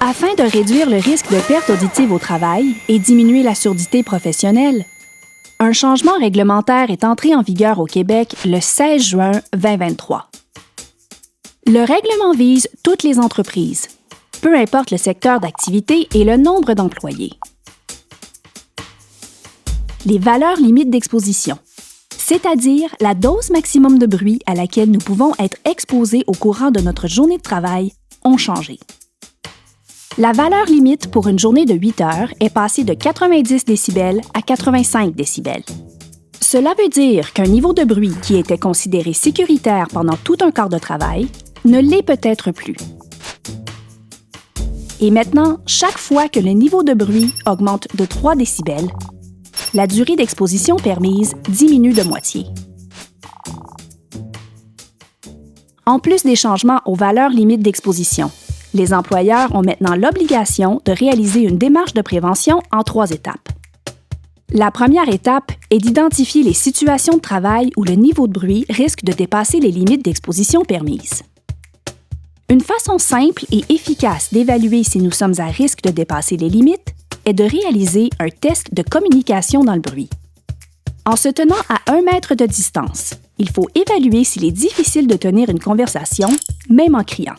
Afin de réduire le risque de perte auditive au travail et diminuer la surdité professionnelle, un changement réglementaire est entré en vigueur au Québec le 16 juin 2023. Le règlement vise toutes les entreprises, peu importe le secteur d'activité et le nombre d'employés. Les valeurs limites d'exposition, c'est-à-dire la dose maximum de bruit à laquelle nous pouvons être exposés au courant de notre journée de travail, ont changé. La valeur limite pour une journée de 8 heures est passée de 90 décibels à 85 décibels. Cela veut dire qu'un niveau de bruit qui était considéré sécuritaire pendant tout un quart de travail ne l'est peut-être plus. Et maintenant, chaque fois que le niveau de bruit augmente de 3 décibels, la durée d'exposition permise diminue de moitié. En plus des changements aux valeurs limites d'exposition, les employeurs ont maintenant l'obligation de réaliser une démarche de prévention en 3 étapes. La première étape est d'identifier les situations de travail où le niveau de bruit risque de dépasser les limites d'exposition permises. Une façon simple et efficace d'évaluer si nous sommes à risque de dépasser les limites est de réaliser un test de communication dans le bruit. En se tenant à 1 mètre de distance, il faut évaluer s'il est difficile de tenir une conversation, même en criant.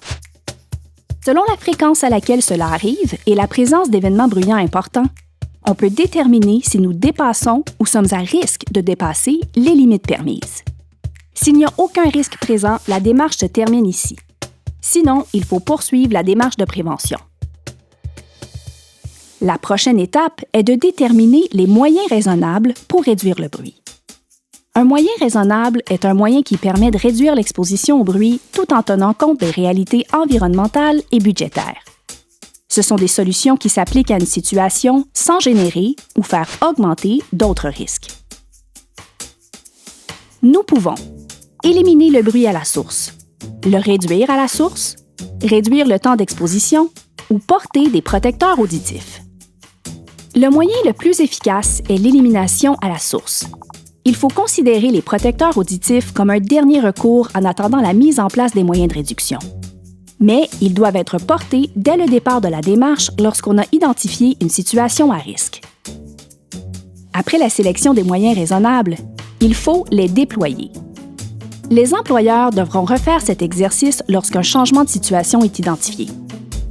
Selon la fréquence à laquelle cela arrive et la présence d'événements bruyants importants, on peut déterminer si nous dépassons ou sommes à risque de dépasser les limites permises. S'il n'y a aucun risque présent, la démarche se termine ici. Sinon, il faut poursuivre la démarche de prévention. La prochaine étape est de déterminer les moyens raisonnables pour réduire le bruit. Un moyen raisonnable est un moyen qui permet de réduire l'exposition au bruit tout en tenant compte des réalités environnementales et budgétaires. Ce sont des solutions qui s'appliquent à une situation sans générer ou faire augmenter d'autres risques. Nous pouvons éliminer le bruit à la source, le réduire à la source, réduire le temps d'exposition ou porter des protecteurs auditifs. Le moyen le plus efficace est l'élimination à la source. Il faut considérer les protecteurs auditifs comme un dernier recours en attendant la mise en place des moyens de réduction. Mais ils doivent être portés dès le départ de la démarche lorsqu'on a identifié une situation à risque. Après la sélection des moyens raisonnables, il faut les déployer. Les employeurs devront refaire cet exercice lorsqu'un changement de situation est identifié,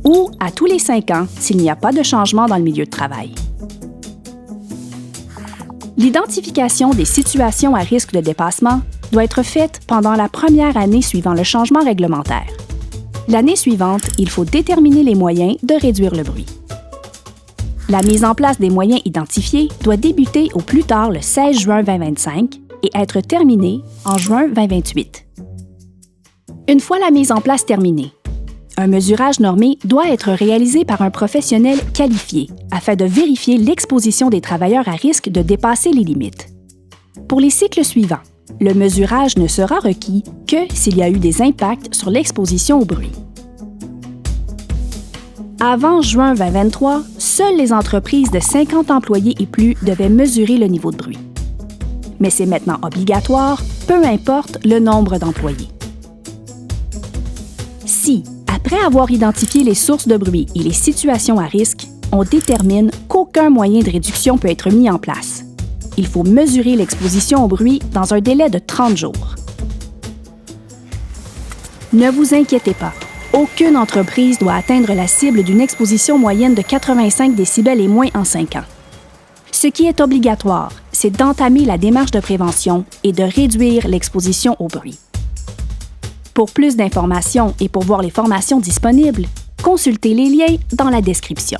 ou à tous les 5 ans s'il n'y a pas de changement dans le milieu de travail. L'identification des situations à risque de dépassement doit être faite pendant la première année suivant le changement réglementaire. L'année suivante, il faut déterminer les moyens de réduire le bruit. La mise en place des moyens identifiés doit débuter au plus tard le 16 juin 2025 et être terminée en juin 2028. Une fois la mise en place terminée, un mesurage normé doit être réalisé par un professionnel qualifié afin de vérifier l'exposition des travailleurs à risque de dépasser les limites. Pour les cycles suivants, le mesurage ne sera requis que s'il y a eu des impacts sur l'exposition au bruit. Avant juin 2023, seules les entreprises de 50 employés et plus devaient mesurer le niveau de bruit. Mais c'est maintenant obligatoire, peu importe le nombre d'employés. Si, après avoir identifié les sources de bruit et les situations à risque, on détermine qu'aucun moyen de réduction peut être mis en place, il faut mesurer l'exposition au bruit dans un délai de 30 jours. Ne vous inquiétez pas, aucune entreprise doit atteindre la cible d'une exposition moyenne de 85 décibels et moins en 5 ans. Ce qui est obligatoire, c'est d'entamer la démarche de prévention et de réduire l'exposition au bruit. Pour plus d'informations et pour voir les formations disponibles, consultez les liens dans la description.